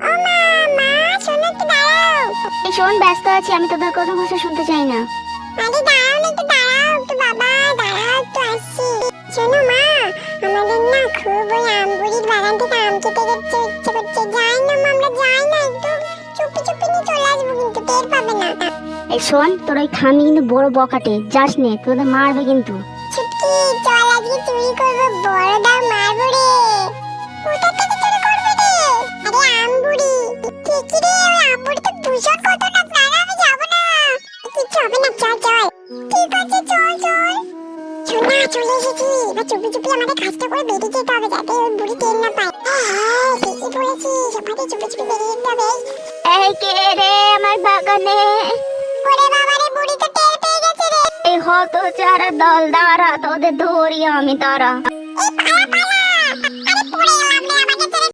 ও মা, মা শোনো, একটু দাঁড়াও। এই শোন, ব্যস্ত আছি, আমি তোদের কোনো কথা শুনতে চাই না। আরে দাঁড়াও না, একটু দাঁড়াও, একটু বাবা দাঁড়াও, একটু আসছি। শোনো মা, আমাদের না খুব ওই আমগুড়ির বাগান থেকে আম খেতে খেতে ইচ্ছে করছে। যাই না মা, আমরা যাই না, একটু চুপি চুপি নিয়ে চলে আসবো, কিন্তু টের পাবে না। এই শোন, তোর ওই খামি কিন্তু বড় বকাটে, যাস নে, তোদের মারবে কিন্তু। ছুটকি, চল আজকে চুরি করবো, বড় দাও মারবো রে। কোথা থেকে চুরি করবি রে? আরে আমগুড়ি। ঠিকই রে, ওই আমগুড়িতে ভূষণ কতটা প্রাণ, আমি যাবো না। কিচ্ছু হবে না, চল চল। ঠিক আছে, চল চল। শোন না, চলে এসেছি। এবার চুপি চুপি আমাদের কাজটা করে বেরিয়ে যেতে হবে, যাতে ওই বুড়ি টের না পায়। হ্যাঁ, ঠিকই বলেছিস, আমাদের চুপি চুপি বেরিয়ে যেতে হবে। এই কে রে আমার বাগানে? ওরে বাবা রে, বুড়ি তো টের পেয়ে গেছে রে। এই হত চারা দল, দাঁড়া, তোদের ধরি আমি তারা।